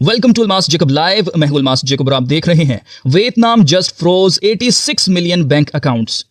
Welcome to Almas Jacob live. मैं हूं Almas Jacob और आप देख रहे हैं Vietnam just froze 86 million bank accounts.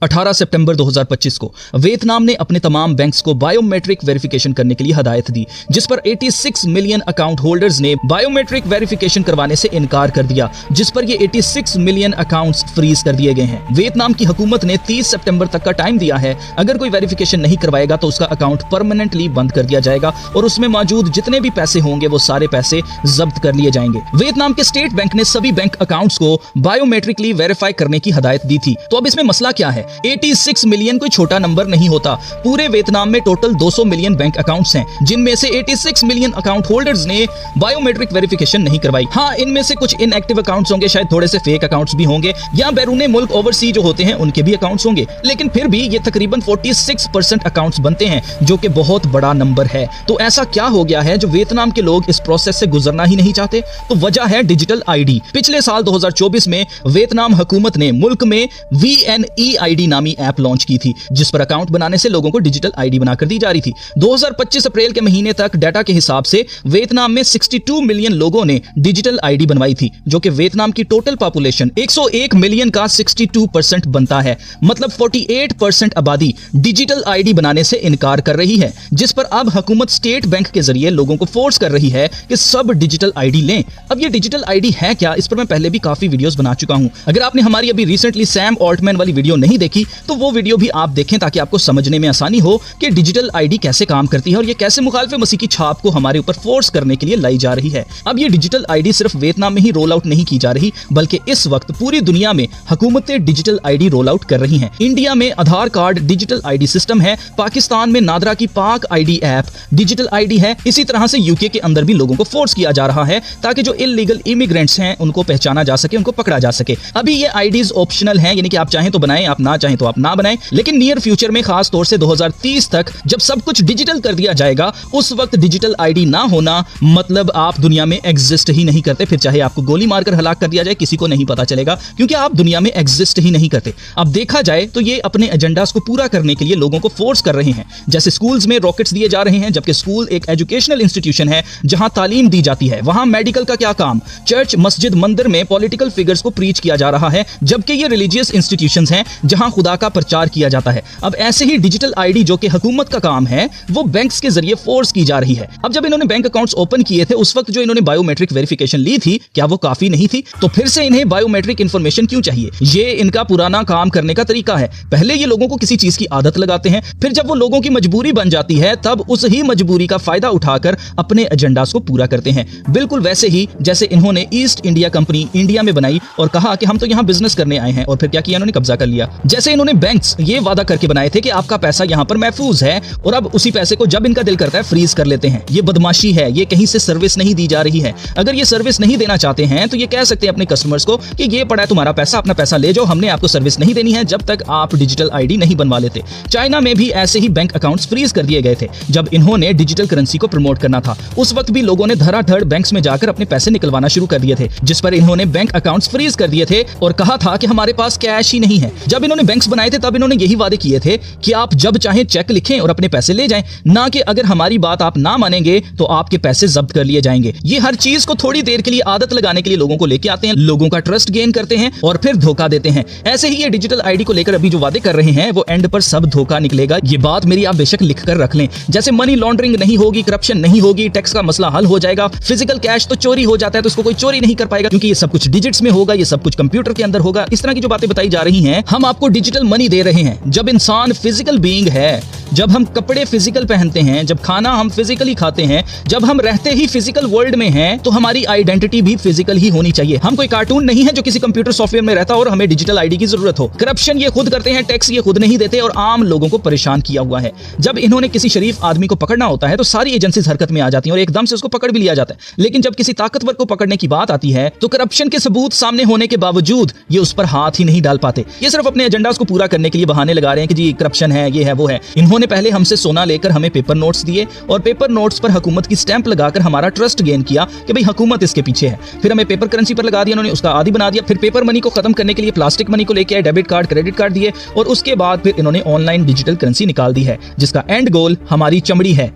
18 सितंबर 2025 को वियतनाम ने अपने तमाम बैंक्स को बायोमेट्रिक वेरिफिकेशन करने के लिए हदायत दी, जिस पर 86 मिलियन अकाउंट होल्डर्स ने बायोमेट्रिक वेरिफिकेशन करवाने से इनकार कर दिया, जिस पर ये 86 मिलियन अकाउंट्स फ्रीज कर दिए गए हैं। वियतनाम की हुकूमत ने 30 सितंबर तक का टाइम दिया है। अगर कोई वेरिफिकेशन नहीं करवाएगा तो उसका अकाउंट परमानेंटली बंद कर दिया जाएगा और उसमें मौजूद जितने भी पैसे होंगे वो सारे पैसे जब्त कर लिए जाएंगे। वियतनाम के स्टेट बैंक ने सभी बैंक अकाउंट्स को बायोमेट्रिकली वेरीफाई करने की हदायत दी थी। तो अब इसमें मसला क्या है? 86 मिलियन कोई छोटा नंबर नहीं होता। पूरे वियतनाम में टोटल 200 मिलियन बैंक अकाउंट्स हैं, जिनमें से 86 मिलियन अकाउंट होल्डर्स ने बायोमेट्रिक वेरिफिकेशन नहीं करवाई। हाँ, इनमें से कुछ इनएक्टिव अकाउंट्स होंगे, शायद थोड़े से फेक अकाउंट्स भी होंगे, या बैरूने मुल्क ओवरसी जो होते हैं उनके भी अकाउंट्स होंगे, लेकिन फिर भी ये तकरीबन 46% अकाउंट्स बनते हैं, जो कि बहुत बड़ा नंबर है। तो ऐसा क्या हो गया है जो वियतनाम के लोग इस प्रोसेस से गुजरना ही नहीं चाहते? तो वजह है डिजिटल आईडी। पिछले साल 2024 में वियतनाम हुकूमत ने मुल्क में VNeID नामी ऐप लॉन्च की थी, जिस पर अकाउंट बनाने से लोगों को डिजिटल आईडी बनाकर दी जा रही थी। 2025 अप्रैल के महीने तक डाटा के हिसाब से वियतनाम में 62 मिलियन लोगों ने डिजिटल आईडी बनवाई थी, जो कि वियतनाम की टोटल पॉपुलेशन 101 मिलियन का 62% बनता है। मतलब 48% आबादी डिजिटल आईडी बनाने से इनकार कर रही है, जिस पर अब हुकूमत स्टेट बैंक के जरिए लोगों को फोर्स कर रही है कि सब डिजिटल आईडी लें। अब ये डिजिटल आईडी है क्या? इस पर मैं पहले भी काफी वीडियोस बना चुका हूं। अगर आपने हमारी अभी रिसेंटली सैम ऑल्टमैन वाली वीडियो नहीं देखी तो वो वीडियो भी आप देखें, ताकि आपको समझने में आसानी हो कि डिजिटल आईडी कैसे काम करती है और ये कैसे मुखालिफ मसीह की छाप को हमारे ऊपर फोर्स करने के लिए लाई जा रही है। अब ये डिजिटल आईडी सिर्फ वियतनाम में ही रोल आउट नहीं की जा रही, बल्कि इस वक्त पूरी दुनिया में हुकूमतें डिजिटल आईडी रोल आउट कर रही हैं। इंडिया में आधार कार्ड डिजिटल आईडी सिस्टम है, पाकिस्तान में नादरा की पाक आईडी ऐप डिजिटल आईडी है। इसी तरह से यूके के अंदर भी लोगों को फोर्स किया जा रहा है, ताकि जो इलीगल इमिग्रेंट्स हैं उनको पहचाना जा सके, उनको पकड़ा जा सके। अभी ये आईडीज ऑप्शनल हैं, यानी कि आप चाहें तो बनाएं, आप ना चाहें तो आप ना बनाएं, लेकिन नियर फ्यूचर में खास तौर से 2030 तक जब सब कुछ डिजिटल कर दिया जाएगा, उस वक्त डिजिटल आईडी ना होना मतलब आप दुनिया में एग्जिस्ट ही नहीं करते। फिर चाहे आपको गोली मारकर हलाक कर दिया जाए, किसी को नहीं पता चलेगा, क्योंकि आप दुनिया में एग्जिस्ट ही नहीं करते। अब देखा जाए तो ये अपने एजेंडास को पूरा करने के लिए लोगों को फोर्स कर रहे हैं। जैसे स्कूल्स में रॉकेट्स दिए जा रहे हैं, जबकि स्कूल एक एजुकेशनल इंस्टीट्यूशन है जहां तालीम दी जाती है। वहां मेडिकल का क्या काम? चर्च, मस्जिद, मंदिर में पॉलिटिकल फिगर्स को प्रीच किया जा रहा है, जबकि ये रिलीजियस इंस्टीट्यूशंस हैं जहां खुदा का प्रचार किया जाता है। अब ऐसे ही डिजिटल आईडी, जो कि हुकूमत का काम है, वो बैंक्स के जरिए फोर्स की जा रही है। अब जब इन्होंने बैंक अकाउंट्स ओपन किए थे, उस वक्त जो इन्होंने बायोमेट्रिक वेरिफिकेशन ली थी, क्या वो काफी नहीं थी? तो फिर से इन्हें बायोमेट्रिक इंफॉर्मेशन क्यों चाहिए? ये इनका पुराना काम करने का तरीका है। पहले ये लोगों को किसी चीज की आदत लगाते हैं, फिर जब वो लोगों की मजबूरी बन जाती है, तब उस ही मजबूरी का फायदा उठाकर अपने एजेंडास को पूरा करते हैं। बिल्कुल वैसे ही जैसे इन्होंने ईस्ट इंडिया कंपनी इंडिया में बनाई और कहा कि हम तो यहाँ बिजनेस करने आए हैं, और फिर क्या किया? इन्होंने कब्जा कर लिया। जैसे इन्होंने बैंक्स ये वादा करके बनाए थे कि आपका पैसा यहाँ पर महफूज है, और अब उसी पैसे को जब इनका दिल करता है फ्रीज कर लेते हैं। ये बदमाशी है, ये कहीं से सर्विस नहीं दी जा रही है। अगर ये सर्विस नहीं देना चाहते हैं तो ये कह सकते हैं अपने कस्टमर्स को कि ये पड़ा है तुम्हारा पैसा, अपना पैसा ले जाओ, हमने आपको सर्विस नहीं देनी है जब तक आप डिजिटल आईडी नहीं बनवा लेते। चाइना में भी ऐसे ही बैंक अकाउंट्स फ्रीज कर दिए गए थे जब इन्होंने डिजिटल करेंसी को प्रमोट करना था। उस वक्त भी लोगों ने धड़ाधड़ बैंक्स में जाकर अपने पैसे निकलवाना शुरू कर दिए थे, जिस पर इन्होंने बैंक अकाउंट्स फ्रीज कर दिए थे और कहा था कि हमारे पास कैश ही नहीं है। जब इन्होंने बैंक्स बनाए थे तब इन्होंने यही वादे किए थे कि आप जब चाहे चेक लिखें और अपने पैसे ले जाएं, ना कि अगर हमारी बात आप ना मानेंगे तो आपके पैसे जब्त कर लिए जाएंगे। ये हर चीज को थोड़ी देर के लिए आदत लगाने के लिए लोगों को लेके आते हैं, लोगों का ट्रस्ट गेन करते हैं और फिर धोखा देते हैं। ऐसे ही ये डिजिटल आईडी को लेकर अभी जो वादे कर रहे हैं, वो एंड पर सब धोखा निकलेगा। ये बात मेरी आप बेशक लिख कर रख लें। जैसे मनी लॉन्ड्रिंग नहीं होगी, करप्शन नहीं होगी, टैक्स का मसला हल हो जाएगा। फिजिकल कैश तो चोरी हो जाता है, तो उसको कोई चोरी नहीं कर पाएगा, क्योंकि ये सब कुछ डिजिट्स में होगा, ये सब कुछ कंप्यूटर के अंदर होगा। इस तरह की जो बातें बताई जा रही हैं, हम आपको डिजिटल मनी दे रहे हैं। जब इंसान फिजिकल बीइंग है, जब हम कपड़े फिजिकल पहनते हैं, जब खाना हम फिजिकली खाते हैं, जब हम रहते ही फिजिकल वर्ल्ड में हैं, तो हमारी आइडेंटिटी भी फिजिकल ही होनी चाहिए। हम कोई कार्टून नहीं है जो किसी कंप्यूटर सॉफ्टवेयर में रहता हो और हमें डिजिटल आईडी की जरूरत हो। करप्शन ये खुद करते हैं, टैक्स ये खुद नहीं देते और आम लोगों को परेशान किया हुआ है। जब इन्होंने किसी शरीफ आदमी को पकड़ना होता है तो सारी एजेंसीज हरकत में आ जाती हैं और एकदम से उसको पकड़ भी लिया जाता है। लेकिन जब किसी ताकतवर को पकड़ने की बात आती है तो करप्शन के सबूत सामने होने के बावजूद ये उस पर हाथ ही नहीं डाल पाते। ये सिर्फ अपने एजेंडास को पूरा करने के लिए बहाने लगा रहे हैं कि जी करप्शन है, ये है, वो है। इन्होंने पहले हमसे सोना लेकर हमें पेपर नोट्स दिए और पेपर नोट्स पर हुकूमत की स्टैंप लगाकर हमारा ट्रस्ट गेन किया कि भाई हुकूमत इसके पीछे है। फिर हमें पेपर करेंसी पर लगा दिया, उन्होंने उसका आदी बना दिया। फिर पेपर मनी को खत्म करने के लिए प्लास्टिक मनी को लेके आए, डेबिट कार्ड, क्रेडिट कार्ड दिए और उसके बाद फिर इन्होंने ऑनलाइन डिजिटल करेंसी निकाल दी है, जिसका एंड गोल हमारी चमड़ी है।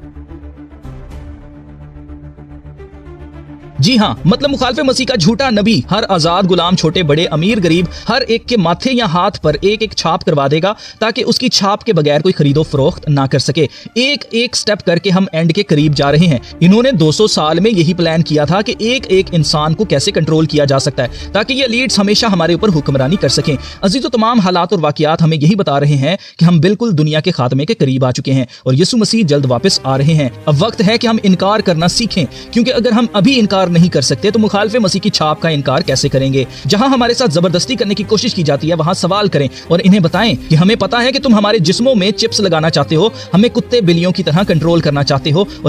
जी हाँ, मतलब मुखालिफ मसीह का झूठा नबी हर आजाद गुलाम, छोटे बड़े, अमीर गरीब, हर एक के माथे या हाथ पर एक एक छाप करवा देगा ताकि उसकी छाप के बगैर कोई खरीदो फरोख्त ना कर सके। एक एक स्टेप करके हम एंड के करीब जा रहे हैं। इन्होंने 200 साल में यही प्लान किया था कि एक एक इंसान को कैसे कंट्रोल किया जा सकता है ताकि ये एलीट्स हमेशा हमारे ऊपर हुक्मरानी कर सकें। अजीजों, तमाम हालात और वाकयात हमें यही बता रहे हैं कि हम बिल्कुल दुनिया के खात्मे के करीब आ चुके हैं और यीशु मसीह जल्द वापस आ रहे हैं। अब वक्त है कि हम इनकार करना सीखें, क्योंकि अगर हम अभी इनकार नहीं कर सकते तो मुखालिफ मसीह की छाप का इनकार कैसे करेंगे। जहां हमारे साथ जबरदस्ती करने की कोशिश की जाती है वहां सवाल करें और इन्हें बताएं कि हमें पता है कि तुम हमारे जिस्मों में चिप्स लगाना चाहते हो, हमें कुत्ते बिल्लियों की तरह कंट्रोल करना चाहते हो।